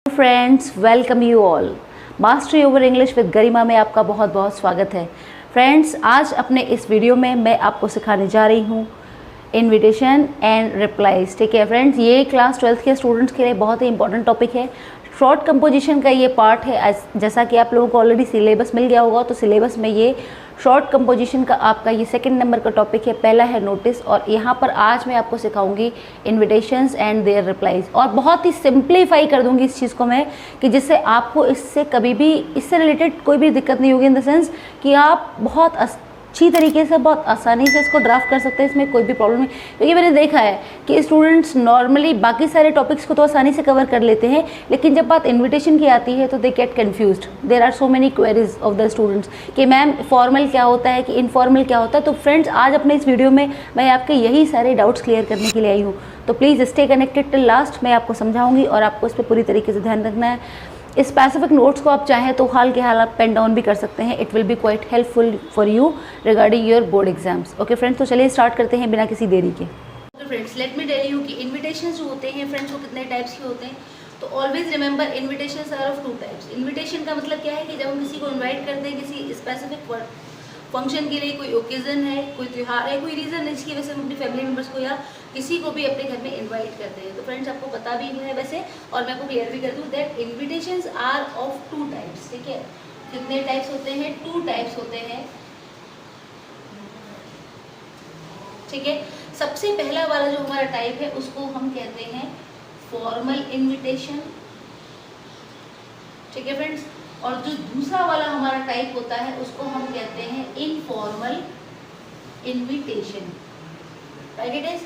Friends, welcome you all. Mastery over English with Garima में आपका बहुत बहुत स्वागत है। फ्रेंड्स, आज अपने इस वीडियो में मैं आपको सिखाने जा रही हूँ इनविटेशन एंड रिप्लाईज। ठीक है फ्रेंड्स, ये क्लास 12th के स्टूडेंट्स के लिए बहुत ही इंपॉर्टेंट टॉपिक है। शॉर्ट कंपोजिशन का ये पार्ट है। जैसा कि आप लोगों को ऑलरेडी सिलेबस मिल गया होगा, तो सिलेबस में ये शॉर्ट कंपोजिशन का आपका ये सेकंड नंबर का टॉपिक है। पहला है नोटिस, और यहाँ पर आज मैं आपको सिखाऊंगी इनविटेशंस एंड देयर रिप्लाईज, और बहुत ही सिंप्लीफाई कर दूंगी इस चीज़ को मैं, कि जिससे आपको इससे कभी भी इससे रिलेटेड कोई भी दिक्कत नहीं होगी। इन द सेंस कि आप बहुत अच्छी तरीके से, बहुत आसानी से इसको ड्राफ्ट कर सकते हैं। इसमें कोई भी प्रॉब्लम नहीं, क्योंकि मैंने देखा है कि स्टूडेंट्स नॉर्मली बाकी सारे टॉपिक्स को तो आसानी से कवर कर लेते हैं, लेकिन जब बात इनविटेशन की आती है तो they get confused. There are so many queries of the students कि मैम फॉर्मल क्या होता है, कि इनफॉर्मल क्या होता है। तो फ्रेंड्स, आज अपने इस वीडियो में मैं आपके यही सारे डाउट्स क्लियर करने के लिए आई हूँ। तो please stay connected till last. मैं आपको समझाऊंगी और आपको इस पर पूरी तरीके से ध्यान रखना है। इस स्पेसिफिक नोट्स को आप चाहें तो हाल के हाल आप पेन डाउन भी कर सकते हैं। It will be quite helpful for you regarding your board exams. Okay friends, तो चलिए स्टार्ट करते हैं बिना किसी देरी के। Okay friends, let me tell you कि इन्विटेशंस जो होते हैं फ्रेंड्स, वो कितने टाइप्स के होते हैं। तो always remember, invitations are of two types. Invitation का मतलब क्या है कि जब हम किसी को इन्वाइट करते हैं किसी स्पेसिफिक फंक्शन के लिए, कोई ओकेजन है, कोई त्यौहार है, कोई रीज़न है जिसकी वजह से हम अपनी फैमिली मेम्बर्स को या किसी को भी अपने घर में इनवाइट करते हैं। तो फ्रेंड्स, आपको पता भी है वैसे, और मैं आपको क्लियर भी कर दूँ that invitations are of two types. ठीक है, कितने टाइप्स होते हैं? टू टाइप्स होते हैं। ठीक है, सबसे पहला वाला जो हमारा टाइप है उसको हम कहते हैं फॉर्मल इन्विटेशन। ठीक है फ्रेंड्स, और जो दूसरा वाला हमारा टाइप होता है उसको हम कहते हैं informal invitation. Right it is.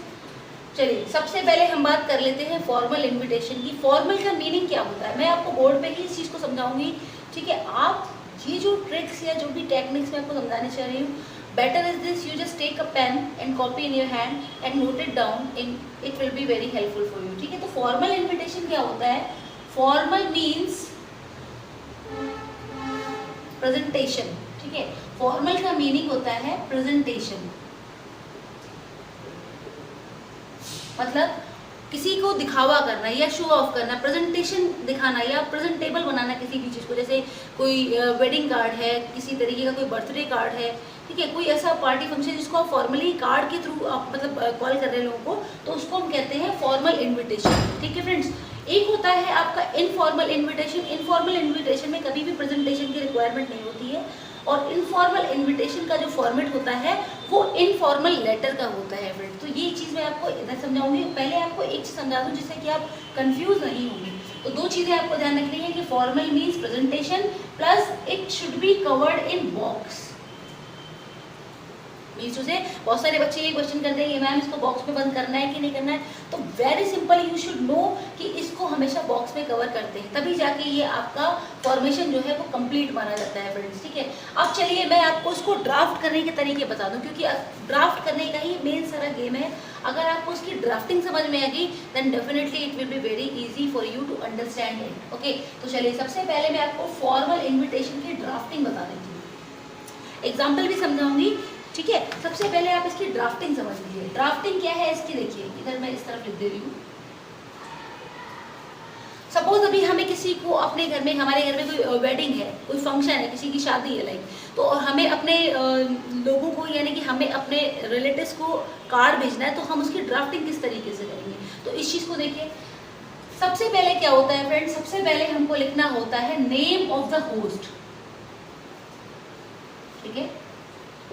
चलिए, सबसे पहले हम बात कर लेते हैं फॉर्मल इन्विटेशन की। फॉर्मल का मीनिंग क्या होता है, मैं आपको बोर्ड पे ही इस चीज़ को समझाऊंगी। ठीक है, आप ये जो ट्रिक्स या जो भी टेक्निक्स मैं आपको समझाने चाह रही हूँ, better is this, you just take a pen and copy in your hand and note it down, in it will be very helpful for you. ठीक है, तो फॉर्मल इन्विटेशन क्या होता है? Formal means presentation. ठीक है, फॉर्मल का meaning होता है प्रेजेंटेशन, मतलब किसी को दिखावा करना या शो ऑफ करना, प्रेजेंटेशन दिखाना या प्रेजेंटेबल बनाना किसी भी चीज़ को। जैसे कोई वेडिंग कार्ड है, किसी तरीके का कोई बर्थडे कार्ड है, ठीक है, कोई ऐसा पार्टी फंक्शन जिसको आप फॉर्मली कार्ड के थ्रू आप मतलब कॉल कर रहे हैं लोगों को, तो उसको हम कहते हैं फॉर्मल इन्विटेशन। ठीक है फ्रेंड्स, एक होता है आपका इनफॉर्मल इन्विटेशन। इनफॉर्मल इन्विटेशन में कभी भी प्रेजेंटेशन की रिक्वायरमेंट नहीं होती है, और इनफॉर्मल इन्विटेशन का जो फॉर्मेट होता है वो इनफॉर्मल लेटर का होता है फ्रेंड्स। तो ये चीज़ मैं आपको इधर समझाऊंगी। पहले आपको एक चीज़ समझा दूँ जिससे कि आप कंफ्यूज नहीं होंगे। तो दो चीज़ें आपको ध्यान रखनी है कि formal means presentation plus it should be covered in box. Means से बहुत सारे बच्चे ये क्वेश्चन करते हैं कि मैम इसको बॉक्स में बंद करना है कि नहीं करना है। तो very simple, you should know कि इसको हमेशा बॉक्स में कवर करते हैं, तभी जाके ये आपका फॉर्मेशन जो है वो कंप्लीट माना जाता है फ्रेंड्स। ठीक है, अब चलिए मैं आपको इसको ड्राफ्ट करने के तरीके बता दूं, क्योंकि ड्राफ्ट करने का ही मेन सारा गेम है। अगर आपको उसकी ड्राफ्टिंग समझ में आ गई then definitely it will be very easy for you to understand it. Okay, तो चलिए सबसे पहले मैं आपको फॉर्मल इन्विटेशन की ड्राफ्टिंग बता देती हूँ, एग्जाम्पल भी समझाऊंगी। ठीक है, सबसे पहले आप इसकी ड्राफ्टिंग समझ लीजिए। ड्राफ्टिंग क्या है इसकी, देखिए इधर मैं इस तरफ लिख दे रही हूँ। सपोज अभी हमें किसी को अपने घर में, हमारे घर में कोई वेडिंग है, कोई फंक्शन है, किसी की शादी है लाइक, तो हमें अपने लोगों को यानी कि हमें अपने रिलेटिव्स को कार्ड भेजना है, तो हम उसकी ड्राफ्टिंग किस तरीके से करेंगे। तो इस चीज़ को देखिए, सबसे पहले क्या होता है फ्रेंड्स, सबसे पहले हमको लिखना होता है नेम ऑफ द होस्ट। ठीक है,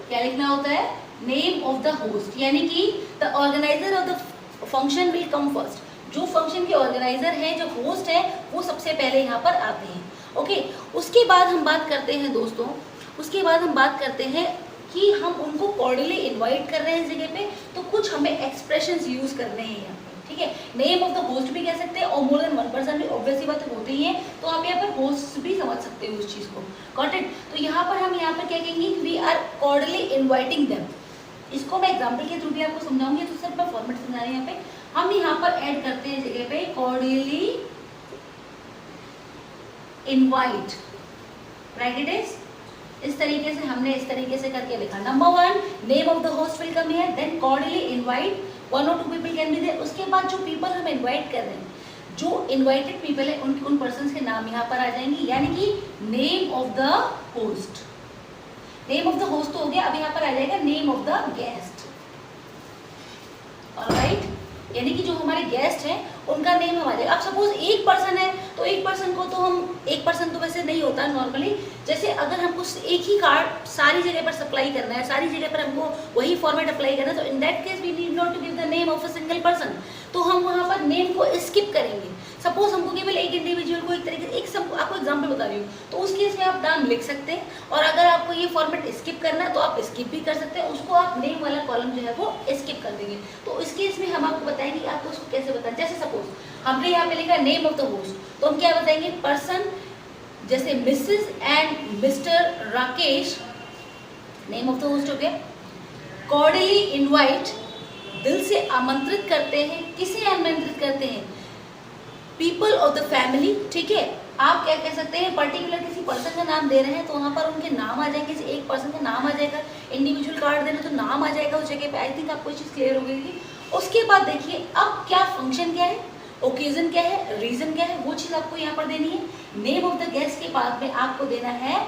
क्या लिखना होता है? नेम ऑफ द होस्ट, यानी कि the organiser of the function will come first. जो फंक्शन के ऑर्गेनाइजर हैं, जो होस्ट है, वो सबसे पहले यहाँ पर आते हैं। ओके, उसके बाद हम बात करते हैं दोस्तों, उसके बाद हम बात करते हैं कि हम उनको कॉर्डियली इनवाइट कर रहे हैं इस जगह पे, तो कुछ हमें एक्सप्रेशंस यूज करने हैं यहाँ पे। ठीक है, नेम ऑफ द होस्ट भी कह सकते हैं, और मोर देन वन पर्सन भी ऑब्वियसली बात होती ही है, तो आप यहाँ पर होस्ट भी समझ सकते हो उस चीज़ को। Got it. तो यहाँ पर हम यहाँ पर क्या कहेंगे, we are cordially inviting them. इसको मैं एग्जाम्पल के थ्रू भी आपको समझाऊंगी, तो सिर्फ मैं फॉर्मेट समझा रही हूँ। यहाँ पे हम यहाँ पर ऐड करते हैं जगह पे cordially invite. Right it is. इस तरीके से हमने इस तरीके से करके लिखा। Number one, name of the host will come here, then cordially invite, one और two people can be there. उसके बाद जो पीपल हम इनवाइट कर रहे हैं जो इनवाइटेड पीपल है उन पर्सन्स के नाम यहाँ पर आ जाएंगे, यानी कि name of the host. Name of the host तो हो गया, अब यहाँ पर आ जाएगा name of the guest. Alright, यानी कि जो हमारे गेस्ट हैं उनका नेम हम आ जाएगा। अब सपोज एक पर्सन है तो एक पर्सन को तो हम, एक पर्सन तो वैसे नहीं होता नॉर्मली, जैसे अगर हमको एक ही कार्ड सारी जगह पर सप्लाई करना है, सारी जगह पर हमको वही फॉर्मेट अप्लाई करना है, तो in that case we need not to give the name of a single person, तो हम वहाँ पर नेम को स्किप करेंगे। सपोज हमको केवल एक इंडिविजुअल को एक तरीके से आपको एग्जाम्पल बता रही हूँ, तो उस केस में आप नाम लिख सकते हैं, और अगर आपको ये फॉर्मेट स्किप करना है तो आप स्किप भी कर सकते हैं, उसको आप नेम वाला कॉलम जो है वो स्किप कर देंगे। तो इस केस में हम आपको बताएंगे आपको उसको कैसे बताएं। जैसे सपोज हमने यहाँ पे लिखा नेम ऑफ द होस्ट, तो हम क्या बताएंगे, पर्सन, जैसे Mrs and mister Rakesh, name of the host हो गया। कॉर्डियली इनवाइट, दिल से आमंत्रित करते हैं, किसे आमंत्रित करते हैं, पीपल ऑफ द फैमिली, ठीक है। आप क्या कह सकते हैं, पर्टिकुलर किसी पर्सन का नाम दे रहे हैं तो वहाँ पर उनके नाम आ जाएंगे, जैसे एक पर्सन का नाम आ जाएगा, इंडिविजुअल कार्ड दे रहे हैं तो नाम आ जाएगा उस जगह पे। आई थिंक आपको ये चीज़ क्लियर हो गई थी। उसके बाद देखिए अब क्या फंक्शन क्या है, ओकेजन क्या है, रीजन क्या है, वो चीज़ आपको यहाँ पर देनी है। नेम ऑफ द गेस्ट के बाद में आपको देना है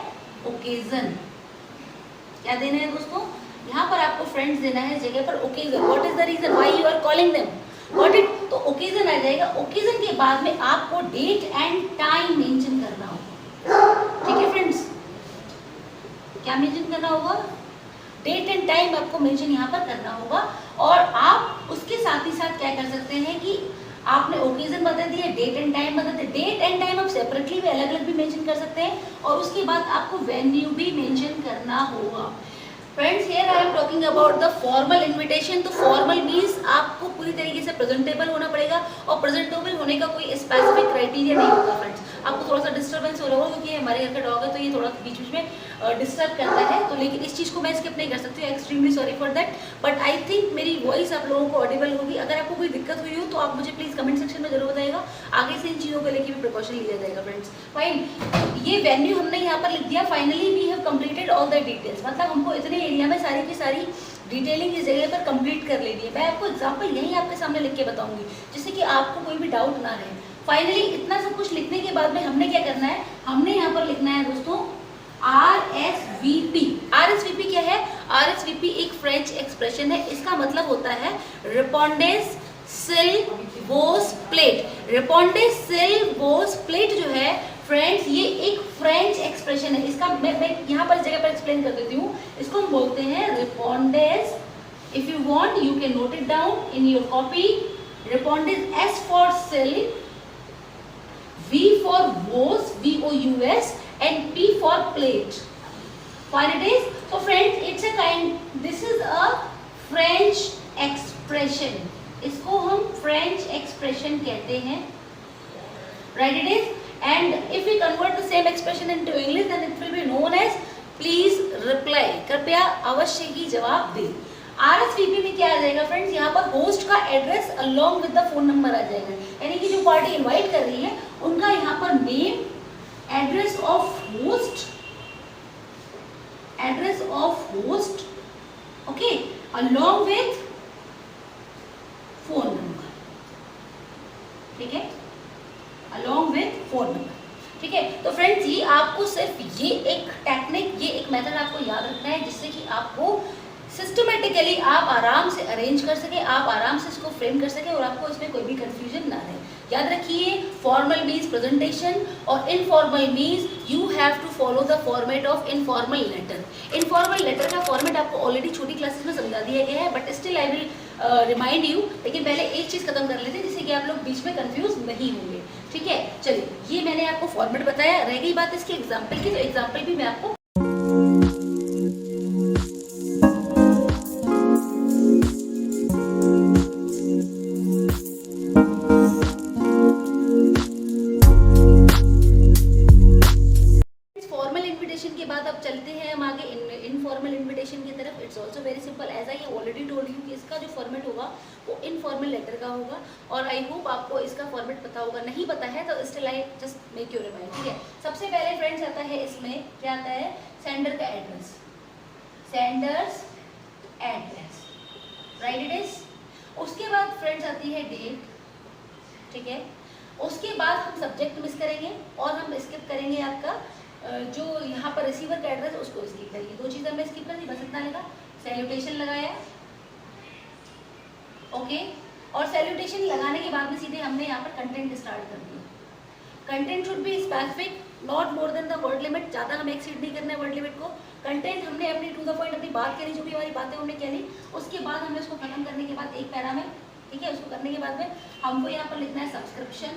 ओकेजन। क्या देना है दोस्तों, यहाँ पर आपको फ्रेंड्स देना है जगह पर occasion, what is the reason why you are calling them, got it. तो ओकेजन आ जाएगा। ओकेजन के बाद में आपको डेट एंड टाइम मेंशन करना होगा, ठीक है फ्रेंड्स। क्या मेंशन करना होगा, डेट एंड टाइम आपको मेंशन यहाँ पर करना होगा। और आप उसके साथ ही साथ क्या कर सकते हैं कि आपने ओकेजन बता दिया, डेट एंड टाइम बता दिया। डेट एंड टाइम आप सेपरेटली भी अलग अलग भी मेंशन कर सकते हैं, और उसके बाद आपको वेन्यू भी मेंशन करना होगा। Friends, here I am talking about the formal invitation. तो फॉर्मल मीन्स आपको पूरी तरीके से प्रेजेंटेबल होना पड़ेगा, और प्रेजेंटेबल होने का कोई स्पेसिफिक क्राइटेरिया नहीं होता फ्रेंड्स। आपको थोड़ा सा डिस्टर्बेंस हो रहा होगा क्योंकि हमारे घर का डॉग है तो ये थोड़ा बीच बीच में डिस्टर्ब करता है, तो लेकिन इस चीज़ को मैं स्किप नहीं कर सकती हूँ। Extremely sorry for that, but I think मेरी वॉइस आप लोगों को ऑडिबल होगी। अगर आपको कोई दिक्कत हुई हो तो आप मुझे प्लीज़ कमेंट सेक्शन में जरूर बताइएगा, आगे से इन चीज़ों को लेकर भी प्रिकॉशन लिया जाएगा फ्रेंड्स। फाइन, ये वेन्यू हमने यहाँ पर लिख दिया। Finally we have completed all the details, मतलब हमको इतने एरिया में सारी की सारी डिटेलिंग इस जगह पर कंप्लीट कर लेनी है। मैं आपको एग्जांपल यही आपके सामने लिख के बताऊंगी जिससे कि आपको कोई भी डाउट ना रहे। फाइनली इतना सब कुछ लिखने के बाद में हमने क्या करना है, हमने यहाँ पर लिखना है दोस्तों RSVP। RSVP क्या है, RSVP एक फ्रेंच एक्सप्रेशन है, इसका मतलब होता है रिपोंडेस सिल वोस प्लेट। रिपोंडेस सिल वोस प्लेट जो है फ्रेंड्स, ये एक फ्रेंच एक्सप्रेशन है। इसका मैं यहाँ पर इस जगह पर एक्सप्लेन कर देती हूँ। इसको हम बोलते हैं repondez. If you want you can note it down in your copy. Repondez, S for s'il, V for vos, VOUS, and P for plate. Fine it is. So friends, it's a kind. This is a French expression. इसको हम French expression कहते हैं. Right it is. And if we convert the same expression into English, then it will be known as please reply. कृपया अवश्य ही जवाब दें। RSVP में क्या आ जाएगा फ्रेंड्स, यहाँ पर होस्ट का address along with the phone number आ जाएगा, यानी कि जो पार्टी इनवाइट कर रही है उनका यहाँ पर name, address of host, okay, along with phone number, ठीक है, अलोंग विद फोन नंबर, ठीक है। तो फ्रेंड्स, ये आपको सिर्फ ये एक टेक्निक, ये एक मेथड आपको याद रखना है जिससे कि आपको सिस्टमेटिकली आप आराम से अरेंज कर सके, आप आराम से इसको फ्रेम कर सके और आपको इसमें कोई भी कंफ्यूजन ना रहे। याद रखिए, फॉर्मल मीन्स प्रेजेंटेशन और informal means you have to follow the format of informal letter. Informal letter का फॉर्मेट आपको ऑलरेडी छोटी क्लासेस में समझा दिया गया है, but still I will remind you. लेकिन पहले एक चीज़ खत्म कर लेते हैं जिससे कि आप लोग बीच में कंफ्यूज नहीं होंगे, ठीक है। चलिए, ये मैंने आपको फॉर्मेट बताया, रह गई बात इसके एग्जाम्पल की, तो एग्जाम्पल भी मैं आपको इनफॉर्मल इन्विटेशन की तरफ। It's also very simple, as I already told you कि इसका जो फॉर्मेट होगा वो इनफॉर्मल लेटर का होगा, और आई होप आपको इसका फॉर्मेट पता होगा। नहीं पता है तो still I just make you remind, ठीक है। सबसे पहले फ्रेंड्स आता है इसमें, क्या आता है, सेंडर का address, sender's address, right it is. उसके बाद फ्रेंड्स आती है डेट, ठीक है। उसके बाद हम सब्जेक्ट मिस करेंगे और हम स्किप करेंगे आपका जो यहाँ पर रिसीवर का एड्रेस उसको स्किप करिए। 2 चीज़ हमने स्किप कर दी, बस इतना लिखा, सैल्यूटेशन लगाया, ओके। और सैल्यूटेशन लगाने के बाद में सीधे हमने यहाँ पर कंटेंट स्टार्ट कर दिया। Content should be specific, not more than the word limit, ज़्यादा हमें एक्सीड नहीं करना है वर्ड लिमिट को। कंटेंट हमने अपनी टू द पॉइंट अपनी बात करी, जो भी हमारी बातें हमने कह ली, उसके बाद हमने उसको खत्म करने के बाद एक पैरा में, ठीक है, उसको करने के बाद में हमको यहाँ पर लिखना है सब्सक्रिप्शन।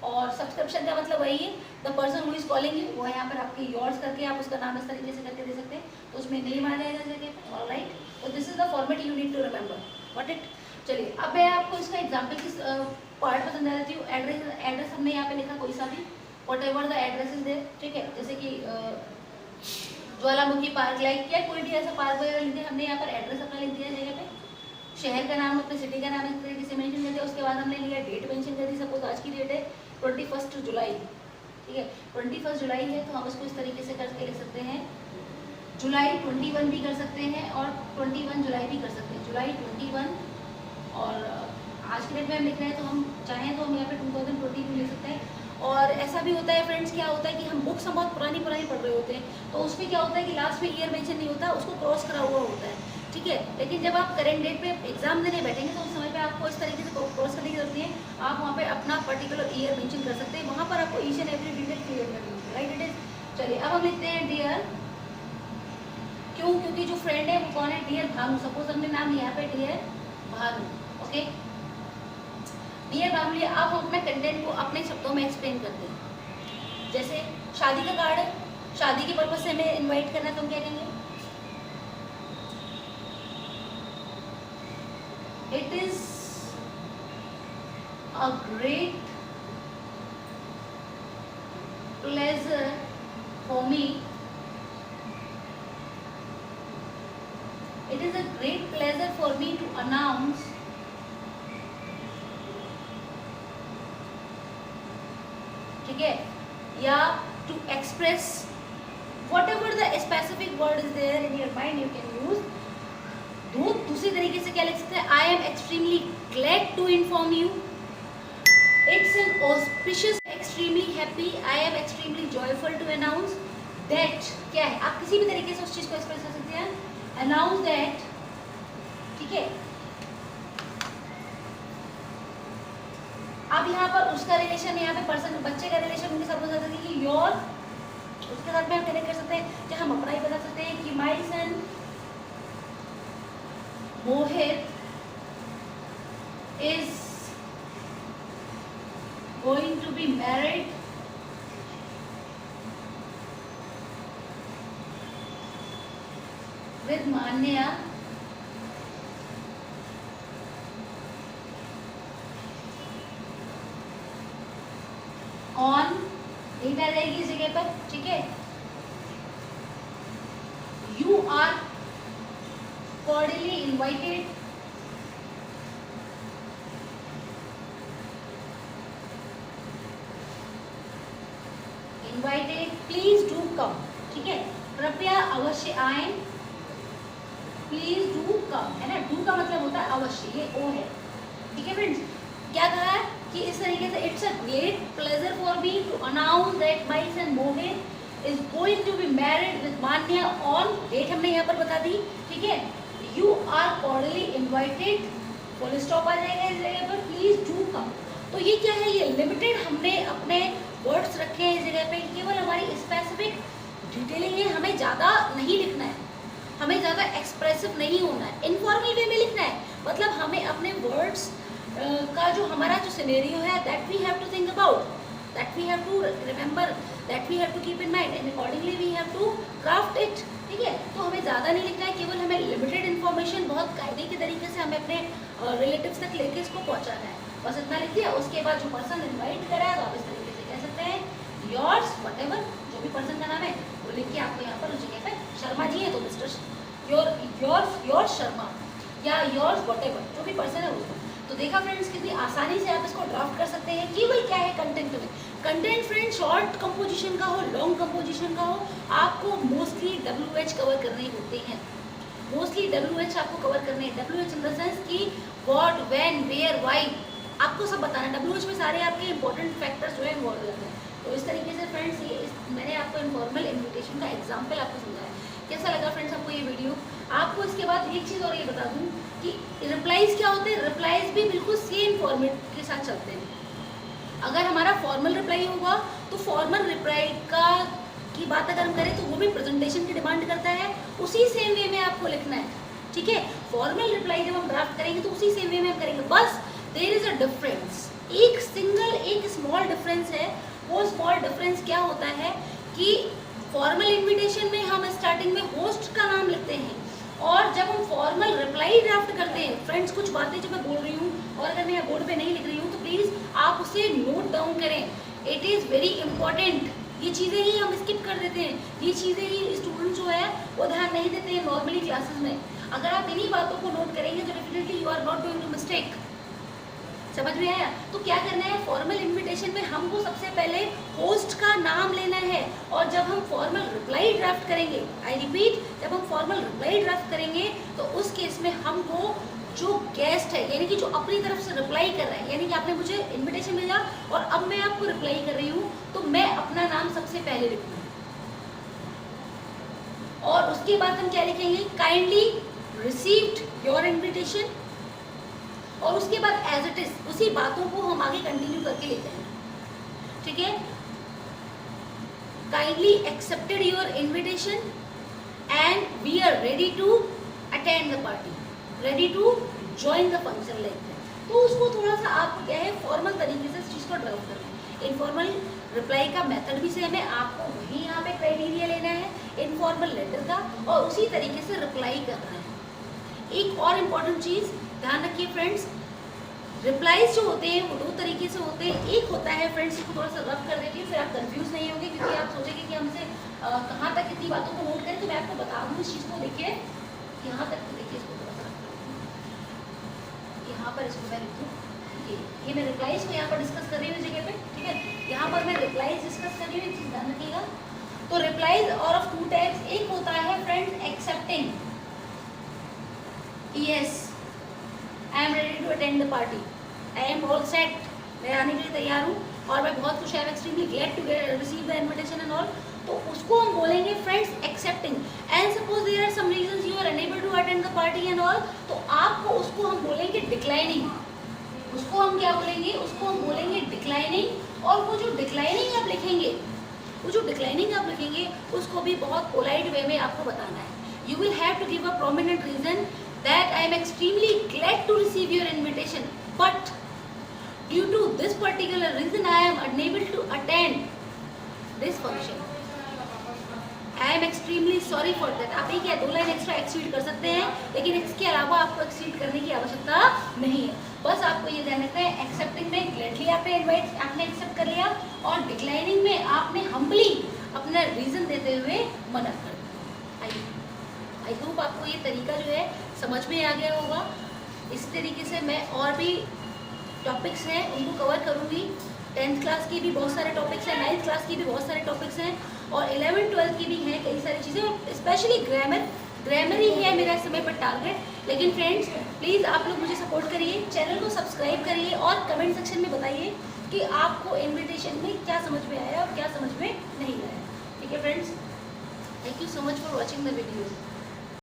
और सब्सक्रिप्शन का मतलब वही है, the person who is calling you, वो यहाँ पर आपके योर्स करके आप उसका नाम इस तरीके से करके दे सकते हैं, तो उसमें नेम आ जाएगा जगह पे, ऑलराइट। तो this is the format you need to remember, what it. चलिए अब मैं आपको इसका एग्जाम्पल किस पार्ट में समझा देती हूँ। एड्रेस हमने यहाँ पे लिखा कोई सा भी, whatever the address is there, ठीक है, जैसे कि ज्वालामुखी पार्क लाइक या कोई भी ऐसा पार्क वगैरह लिख दिया, हमने यहाँ पर एड्रेस अपना लिख दिया जगह पे, शहर का नाम अपने सिटी का नाम इस तरीके से मेंशन कर दिया। उसके बाद हमने लिया डेट मेंशन कर दी, सपोज आज की डेट है 21 जुलाई, ठीक है, 21 जुलाई है, तो हम उसको इस तरीके से करके लिख सकते हैं, जुलाई 21 भी कर सकते हैं और 21 जुलाई भी कर सकते हैं, जुलाई 21। और आज की डेट में हम लिख रहे हैं तो हम चाहें तो हम यहाँ पे 2020 भी लिख सकते हैं। और ऐसा भी होता है फ्रेंड्स, क्या होता है कि हम बुक्स हम बहुत पुरानी पढ़ रहे होते हैं, तो उसमें क्या होता है कि लास्ट में ईयर मेंशन नहीं होता, उसको क्रॉस करा हुआ होता है, ठीक है। लेकिन जब आप करेंट डेट पे एग्जाम देने बैठेंगे तो उस समय पे आपको इस तरीके से क्रॉस करने की जरूरत नहीं है, आप वहाँ पे अपना पर्टिकुलर ईयर मेंशन कर सकते हैं, वहाँ पर आपको each and every detail clear करनी होगी, राइट। इट इज, चलिए अब हम लिखते हैं डियर, क्यों, क्योंकि जो फ्रेंड है वो कौन है, डियर भानु, सपोज हमने नाम यहाँ पे dear Bhanu, okay, dear Bhanu. अब हम अपने कंटेंट को अपने शब्दों में एक्सप्लेन करते हैं, जैसे शादी का कार्ड है, शादी के पर्पज से हमें इनवाइट करना है, तो हम क्या कहेंगे, it is a great pleasure for me, it is a great pleasure for me to announce ठीक है, या to express whatever the specific word is there in your mind you can use। दूसरी तरीके से क्या लिख सकते हैं, I am extremely glad to inform you, it's an auspicious, extremely happy, I am extremely joyful to announce that, क्या है, आप किसी भी तरीके से उस चीज को एक्सप्रेस कर सकते हैं, announce that, ठीक है। अब यहाँ पर उसका रिलेशन, यहाँ पे पर्सन बच्चे का रिलेशन उनके साथ हो जाता है कि योर, उसके साथ में हम कनेक्ट कर सकते हैं, चाहे हम अपना ही बता सकते हैं कि my son Mohit is going to be married with Manya on, date आ जाएगी इस जगह पर, ठीक है। You are cordially invited, please do come, ठीक है, कृपया अवश्य आए, प्लीज डू कम, है ना, डू का मतलब होता है अवश्य, ये ओ है, ठीक है फ्रेंड्स। क्या कहा है कि इस तरीके से, it's a great pleasure for me to announce that my son Mohit is going to be married with Manya on, date हमने यहाँ पर बता दी, ठीक है। You are cordially invited, full stop आ जाएगा इस जगह पर, प्लीज डू कम। तो ये क्या है, ये लिमिटेड हमने अपने वर्ड्स रखे हैं इस जगह पे, केवल हमारी स्पेसिफिक डिटेलिंग है, हमें ज़्यादा नहीं लिखना है, हमें ज़्यादा एक्सप्रेसिव नहीं होना है, इनफॉर्मल वे में लिखना है, मतलब हमें अपने वर्ड्स का जो हमारा जो सिनेरियो है, that we have to think about, that we have to remember, that we have to keep in mind and accordingly we have to craft it, ठीक है। तो हमें ज़्यादा नहीं लिखना है, केवल हमें लिमिटेड इन्फॉर्मेशन बहुत कायदे के तरीके से हमें अपने रिलेटिव्स तक लेके इसको पहुँचाना है, बस इतना लिख दिया। उसके बाद जो पर्सन इन्वाइट करा है तो आप इस तरीके से कह सकते हैं योर्स वटेवर, जो भी पर्सन का नाम है वो लिख के आपको यहाँ पर उस जगह पर, शर्मा जी है तो मिस्टर योर शर्मा या योर्स वटेवर, जो भी पर्सन है उसको। तो देखा फ्रेंड्स, कितनी आसानी से आप इसको ड्राफ्ट कर सकते हैं। केवल क्या है, कंटेंट में, कंटेंट फ्रेंड्स शॉर्ट कंपोजिशन का हो, लॉन्ग कंपोजिशन का हो, आपको मोस्टली WH कवर करने होते हैं, मोस्टली WH आपको कवर करने हैं। WH इन द सेंस कि व्हाट, व्हेन, वेयर, व्हाई, आपको सब बताना है। WH में सारे आपके इंपॉर्टेंट फैक्टर्स जो है इन्वॉल्व हो जाते हैं। तो इस तरीके से फ्रेंड्स मैंने आपको इनफॉर्मल इन्विटेशन का एग्जाम्पल आपको समझाया। कैसा लगा फ्रेंड्स आपको ये वीडियो? आपको इसके बाद एक चीज़ और ये बता दूँ कि रिप्लाईज क्या होते हैं। रिप्लाईज भी बिल्कुल सेम फॉर्मेट के साथ चलते हैं। अगर हमारा फॉर्मल रिप्लाई होगा तो फॉर्मल रिप्लाई की बात अगर हम करें तो वो भी प्रेजेंटेशन की डिमांड करता है, उसी सेम वे में आपको लिखना है, ठीक है। फॉर्मल रिप्लाई जब हम ड्राफ्ट करेंगे तो उसी सेम वे में हम करेंगे, बस देयर इज अ डिफरेंस, एक स्मॉल डिफरेंस है। वो स्मॉल डिफरेंस क्या होता है कि फॉर्मल इन्विटेशन में हम स्टार्टिंग में होस्ट का नाम लिखते हैं, और जब हम फॉर्मल रिप्लाई ड्राफ्ट करते हैं फ्रेंड्स, कुछ बातें जो मैं बोल रही हूँ और अगर मैं यहाँ बोर्ड पे नहीं लिख रही हूँ तो प्लीज़ आप उसे नोट डाउन करें, इट इज़ वेरी इंपॉर्टेंट। ये चीज़ें ही हम स्किप कर देते हैं, ये चीज़ें ही स्टूडेंट जो है वो ध्यान नहीं देते हैं नॉर्मली क्लासेस में। अगर आप इन्हीं बातों को नोट करेंगे तो definitely you are not going to mistake. समझ में आया? तो क्या करना है, फॉर्मल इन्विटेशन में हमको सबसे पहले होस्ट का नाम लेना है, और जब हम फॉर्मल रिप्लाई ड्राफ्ट करेंगे, आई रिपीट, जब हम फॉर्मल रिप्लाई ड्राफ्ट करेंगे तो उस केस में हमको जो गेस्ट है, यानी कि जो अपनी तरफ से रिप्लाई कर रहा है, यानी कि आपने मुझे इन्विटेशन भेजा और अब मैं आपको रिप्लाई कर रही हूँ, तो मैं अपना नाम सबसे पहले लिखूँगी, और उसके बाद हम क्या लिखेंगे, काइंडली रिसीव्ड योर इन्विटेशन, और उसके बाद एज इट इज उसी बातों को हम आगे कंटिन्यू करके लेते हैं, ठीक है। Kindly accepted your invitation and we are ready to attend the party, ready to join the function, like that. तो उसको थोड़ा सा आपको क्या है, फॉर्मल तरीके से इस चीज़ को ड्राफ्ट करना है। इनफॉर्मल रिप्लाई का मेथड भी सेम है, आपको वही यहाँ पे क्राइटेरिया लेना है इनफॉर्मल लेटर का, और उसी तरीके से रिप्लाई करना है। एक और इम्पॉर्टेंट चीज़ ध्यान रखिए फ्रेंड्स, रिप्लाईज जो होते हैं वो दो तरीके से होते हैं। एक होता है फ्रेंड्स, इसको थोड़ा सा रफ कर देती हूँ, फिर आप कंफ्यूज नहीं होंगे, क्योंकि आप सोचेंगे कि हमसे कहाँ तक इतनी बातों को नोट करें, तो मैं आपको बता दूँ इस चीज़ को। देखिए यहाँ तक, तो देखिए इसको थोड़ा सा यहाँ पर इसको मैं लिख दूँ, ये मैं रिप्लाईज को यहाँ पर डिस्कस कर रही हूँ इस जगह पे, ठीक है। यहाँ पर मैं रिप्लाईज डिस्कस कर रही हूँ, एक चीज़ ध्यान रखिएगा। तो रिप्लाईज और ऑफ टू टाइप्स, एक होता है friends accepting, yes I am ready to attend the party, I am all set, मैं आने के लिए तैयार हूँ और मैं बहुत खुश, I am extremely glad to receive the invitation and all. तो उसको हम बोलेंगे friends accepting. And suppose there are some reasons you are unable to attend the party and all, तो आपको उसको हम बोलेंगे डिक्लाइनिंग। उसको हम क्या बोलेंगे, उसको हम बोलेंगे डिक्लाइनिंग। और वो जो डिक्लाइनिंग आप लिखेंगे, वो जो डिक्लाइनिंग आप लिखेंगे उसको भी बहुत पोलाइट वे में आपको बताना है। You will have to give a prominent reason that I am extremely glad to receive your invitation, but due to this particular reason I am unable to attend this function. I am extremely sorry for that. आप एक या दो line extra exceed कर सकते हैं, लेकिन इसके अलावा आपको एक्सीड करने की आवश्यकता नहीं है। बस आपको ये ध्यान रखना है, एक्सेप्टिंग में ग्लैडली आपने एक्सेप्ट कर लिया, और डिक्लाइनिंग में आपने हम्बली अपना रीजन देते हुए मना कर दिया। आई होप आपको ये तरीका जो है समझ में आ गया होगा। इस तरीके से मैं और भी टॉपिक्स हैं उनको कवर करूँगी। 10th क्लास की भी बहुत सारे टॉपिक्स हैं, 9th क्लास की भी बहुत सारे टॉपिक्स हैं, और 11th 12th की भी हैं कई सारी चीज़ें, और स्पेशली ग्रामर ही है मेरा समय पर टारगेट। लेकिन फ्रेंड्स प्लीज़ आप लोग मुझे सपोर्ट करिए, चैनल को सब्सक्राइब करिए, और कमेंट सेक्शन में बताइए कि आपको इन्विटेशन में क्या समझ में आया और क्या समझ में नहीं आया। ठीक है friends, thank you so much for watching the video.